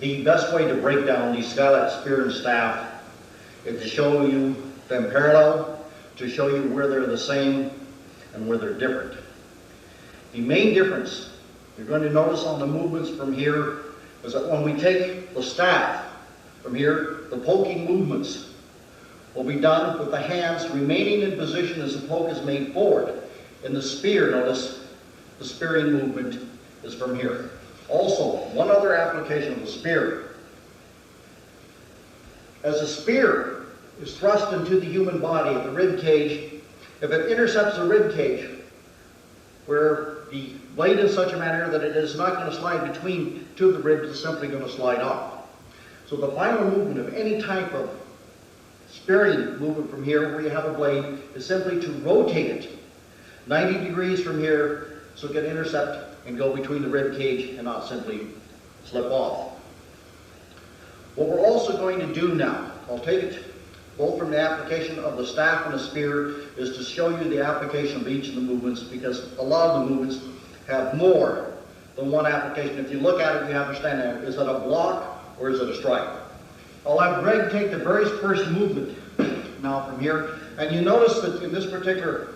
The best way to break down the Skylight spear and staff is to show you them parallel, to show you where they're the same and where they're different. The main difference you're going to notice on the movements from here is that when we take the staff from here, the poking movements will be done with the hands remaining in position as the poke is made forward. In the spear, notice the spearing movement is from here. Also, one other application of the spear. As a spear is thrust into the human body at the rib cage, if it intercepts the rib cage, where the blade in such a manner that it is not going to slide between two of the ribs, it's simply going to slide off. So the final movement of any type of spearing movement from here, where you have a blade, is simply to rotate it 90 degrees from here so it can intercept and go between the rib cage and not simply slip off. What we're also going to do now, I'll take it both from the application of the staff and the spear, is to show you the application of each of the movements, because a lot of the movements have more than one application. If you look at it, you understand that. Is it a block or is it a strike? I'll have Greg take the very first movement now from here, and you notice that in this particular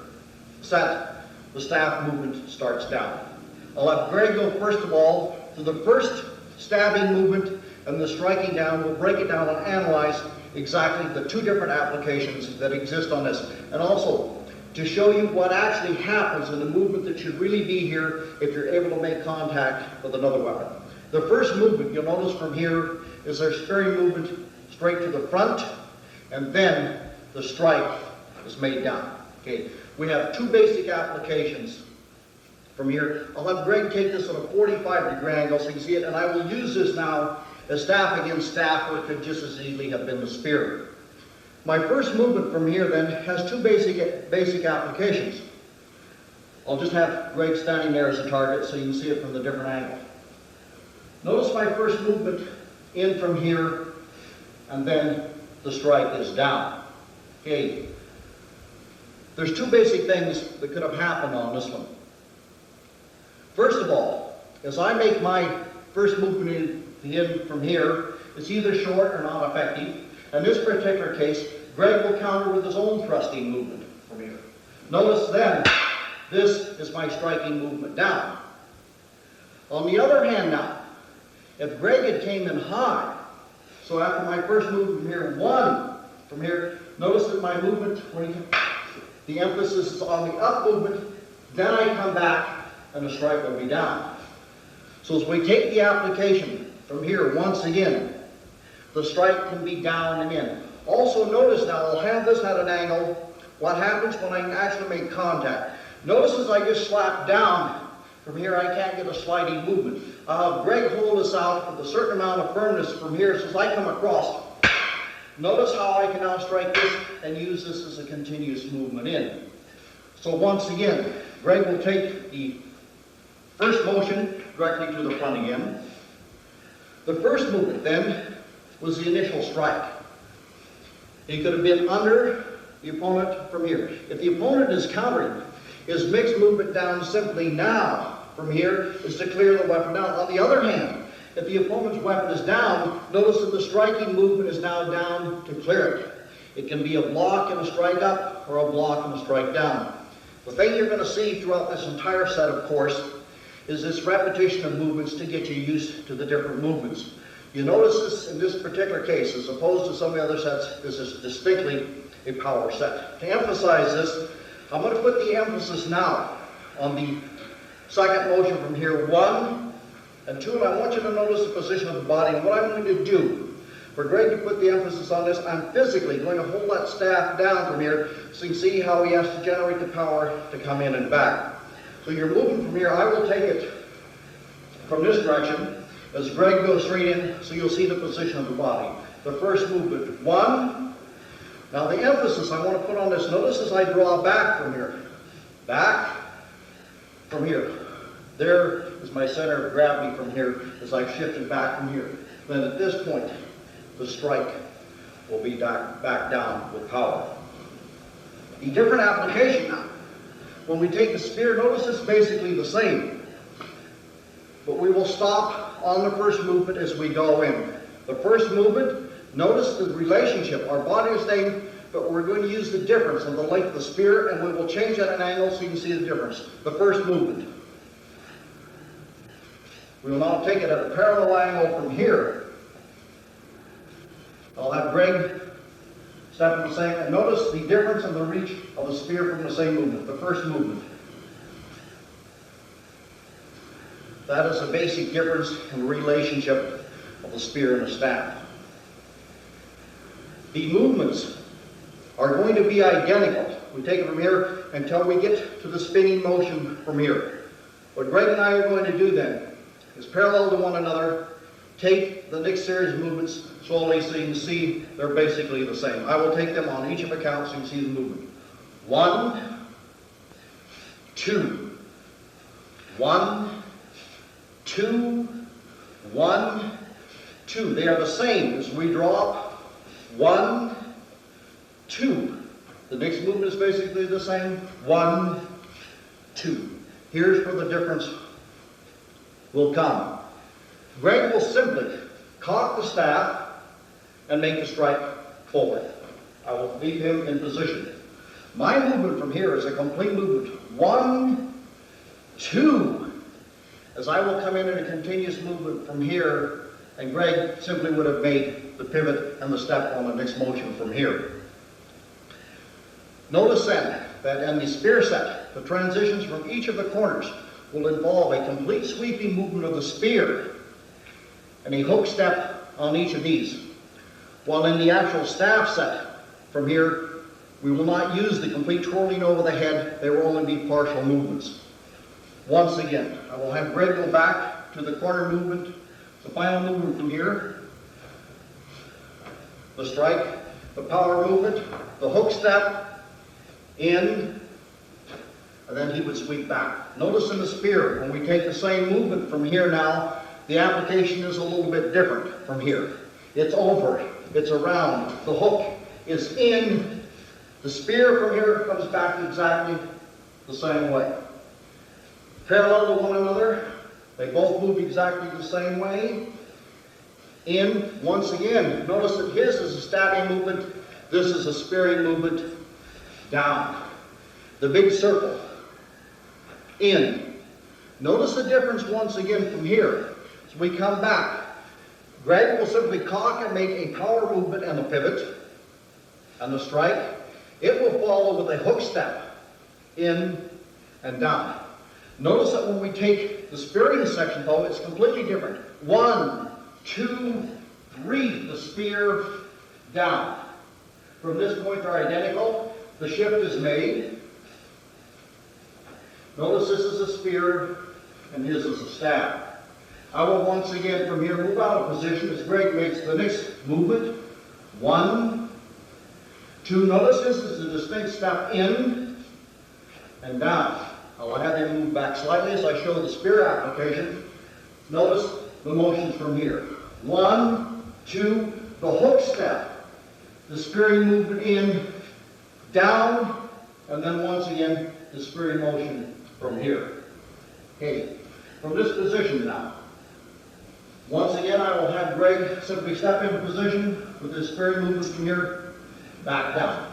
set, the staff movement starts down. I'll have Greg go first of all to the first stabbing movement, and the striking down. We'll break it down and analyze exactly the two different applications that exist on this, and also to show you what actually happens in the movement that should really be here if you're able to make contact with another weapon. The first movement you'll notice from here is our spearing movement straight to the front, and then the strike is made down. Okay, we have two basic applications from here. I'll have Greg take this at a 45-degree angle so you can see it, and I will use this now as staff against staff, or it could just as easily have been the spear. My first movement from here then has two basic applications. I'll just have Greg standing there as a target so you can see it from the different angle. Notice my first movement in from here, and then the strike is down. Okay. There's two basic things that could have happened on this one. First of all, as I make my first movement in from here, it's either short or not effective. In this particular case, Greg will counter with his own thrusting movement from here. Notice then, this is my striking movement down. On the other hand now, if Greg had came in high, so after my first movement from here, one from here, notice that my movement, the emphasis is on the up movement, then I come back and the strike will be down. So as we take the application from here, once again, the strike can be down and in. Also notice now, I'll have this at an angle, what happens when I actually make contact. Notice as I just slap down from here, I can't get a sliding movement. I'll have Greg hold this out with a certain amount of firmness from here, so as I come across, notice how I can now strike this and use this as a continuous movement in. So once again, Greg will take the first motion directly to the front again. The first movement then was the initial strike. He could have been under the opponent from here. If the opponent is countering, his mixed movement down simply now from here is to clear the weapon down. On the other hand, if the opponent's weapon is down, notice that the striking movement is now down to clear it. It can be a block and a strike up, or a block and a strike down. The thing you're going to see throughout this entire set, of course, is this repetition of movements to get you used to the different movements. You notice this in this particular case, as opposed to some of the other sets, this is distinctly a power set. To emphasize this, I'm going to put the emphasis now on the second motion from here, 1 and 2, and I want you to notice the position of the body. And what I'm going to do, for Greg to put the emphasis on this, I'm physically going to hold that staff down from here so you can see how he has to generate the power to come in and back. So you're moving from here, I will take it from this direction as Greg goes straight in, so you'll see the position of the body. The first movement, 1. Now the emphasis I want to put on this, notice as I draw back from here. Back from here. There is my center of gravity from here as I've shifted back from here. Then at this point, the strike will be back down with power. The different application now. When we take the spear, notice it's basically the same. But we will stop on the first movement as we go in. The first movement, notice the relationship. Our body is staying, but we're going to use the difference of the length of the spear, and we will change at an angle so you can see the difference. The first movement. We will now take it at a parallel angle from here. I'll have Greg step in the same, and notice the difference in the reach of the spear from the same movement, the first movement. That is the basic difference in the relationship of the spear and the staff. The movements are going to be identical. We take it from here until we get to the spinning motion from here. What Greg and I are going to do then is parallel to one another, take the next series of movements slowly so you can see they're basically the same. I will take them on each of a count so you can see the movement. 1, 2, 1, 2, 1, 2. They are the same as we drop 1, 2. The next movement is basically the same. 1, 2. Here's where the difference will come. Greg will simply cock the staff and make the strike forward. I will leave him in position. My movement from here is a complete movement. 1, 2. As I will come in a continuous movement from here, and Greg simply would have made the pivot and the step on the next motion from here. Notice then that in the spear set, the transitions from each of the corners will involve a complete sweeping movement of the spear and a hook step on each of these. While in the actual staff set from here, we will not use the complete twirling over the head. There will only be partial movements. Once again, I will have Greg go back to the corner movement, the final movement from here, the strike, the power movement, the hook step, in, and then he would sweep back. Notice in the spear, when we take the same movement from here now, the application is a little bit different from here. It's over, it's around, the hook is in, the spear from here comes back exactly the same way. Parallel to one another, they both move exactly the same way. In, once again, notice that his is a stabbing movement, this is a spearing movement. Down. The big circle. In. Notice the difference once again from here. As we come back, Greg will simply cock and make a power movement and a pivot and the strike. It will follow with a hook step. In and down. Notice that when we take the spearing section though, it's completely different. 1, 2, 3, the spear down. From this point they're identical. The shift is made. Notice this is a spear and his is a staff. I will once again from here move out of position as Greg makes the next movement. 1, 2. Notice this is a distinct step in and down. I will have him move back slightly as I show the spear application. Notice the motions from here. 1, 2, the hook step. The spearing movement in, down, and then once again the spearing motion from here. Okay, from this position now. Once again I will have Greg simply step into position with his spearing movement from here, back down.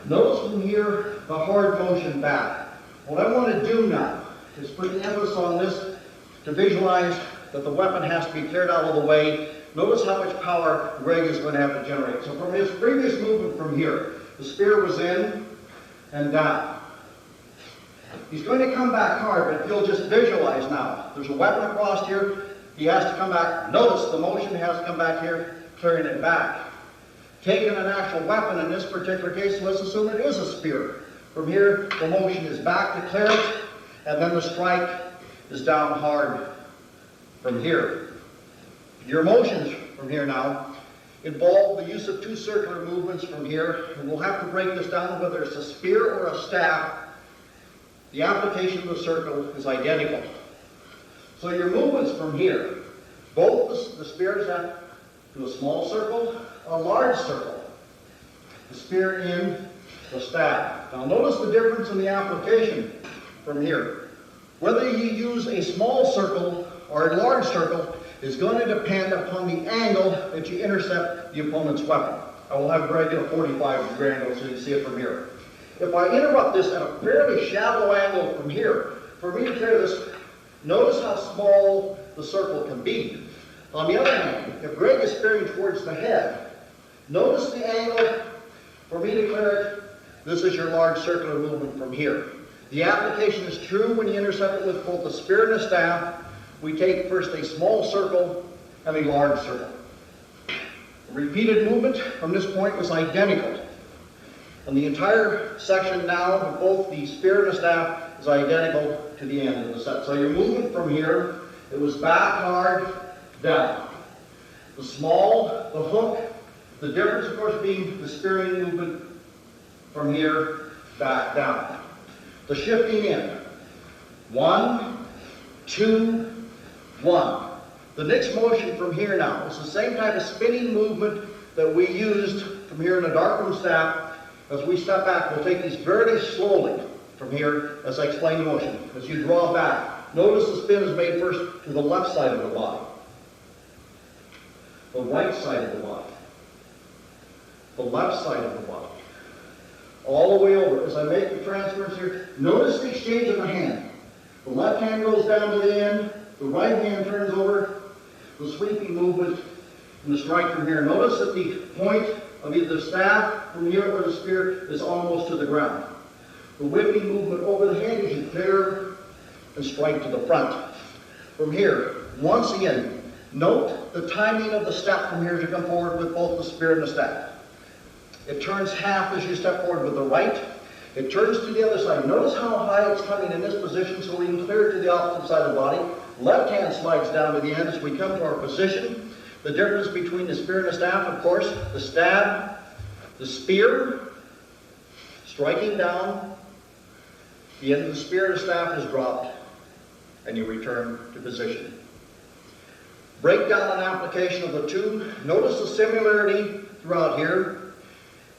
Notice from here the hard motion back. What I want to do now is put the emphasis on this to visualize that the weapon has to be cleared out of the way. Notice how much power Greg is going to have to generate. So from his previous movement from here, the spear was in and down. He's going to come back hard, but if you'll just visualize now, there's a weapon across here, he has to come back. Notice the motion has to come back here, clearing it back. Taking an actual weapon in this particular case, let's assume it is a spear. From here, the motion is back to clear it, and then the strike is down hard from here. Your motions from here now involve the use of 2 circular movements from here, and we'll have to break this down whether it's a spear or a staff. The application of the circle is identical. So your movements from here, both the spears have to a small circle, a large circle. The spear in, the staff. Now notice the difference in the application from here. Whether you use a small circle or a large circle, is going to depend upon the angle that you intercept the opponent's weapon. I will have Greg get a 45-degree angle so you can see it from here. If I interrupt this at a fairly shallow angle from here, for me to clear this, notice how small the circle can be. On the other hand, if Greg is spearing towards the head, notice the angle. For me to clear it, this is your large circular movement from here. The application is true when you intercept it with both the spear and the staff. We take first a small circle and a large circle. The repeated movement from this point was identical. And the entire section now of both the spear and the staff is identical to the end of the set. So your movement from here, it was back hard, down. The small, the hook, the difference of course being the spearing movement from here, back, down. The shifting in. 1, 2, 1. The next motion from here now is the same type of spinning movement that we used from here in the darkroom staff. As we step back, we'll take these very slowly from here as I explain the motion. As you draw back, notice the spin is made first to the left side of the body, the right side of the body, the left side of the body, all the way over. As I make the transference here, notice the exchange of the hand. The left hand goes down to the end, the right hand turns over, the sweeping movement, and the strike from here. Notice that the point of either the staff from here or the spear is almost to the ground. The whipping movement over the hand is you clear and strike to the front. From here, once again, note the timing of the step from here to come forward with both the spear and the staff. It turns half as you step forward with the right. It turns to the other side. Notice how high it's coming in this position so we can clear it to the opposite side of the body. Left hand slides down to the end as we come to our position. The difference between the spear and the staff, of course, the stab, the spear, striking down, the end of the spear and the staff is dropped, and you return to position. Breakdown and application of the two. Notice the similarity throughout here.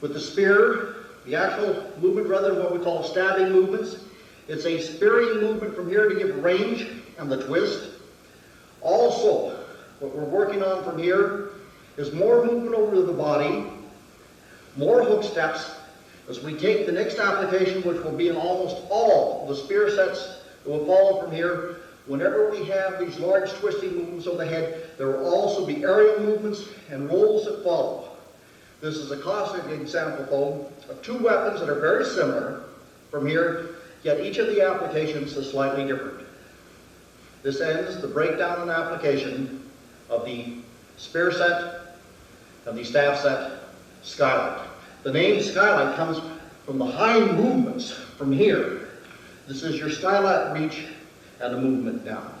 With the spear, the actual movement rather than what we call stabbing movements, it's a spearing movement from here to give range and the twist. Also, what we're working on from here is more movement over to the body, more hook steps, as we take the next application, which will be in almost all of the spear sets that will follow from here. Whenever we have these large twisting movements over the head, there will also be aerial movements and rolls that follow. This is a classic example, though, of two weapons that are very similar from here, yet each of the applications is slightly different. This ends the breakdown and application of the spear set and the staff set, Skylight. The name Skylight comes from the high movements from here. This is your Skylight reach and a movement down.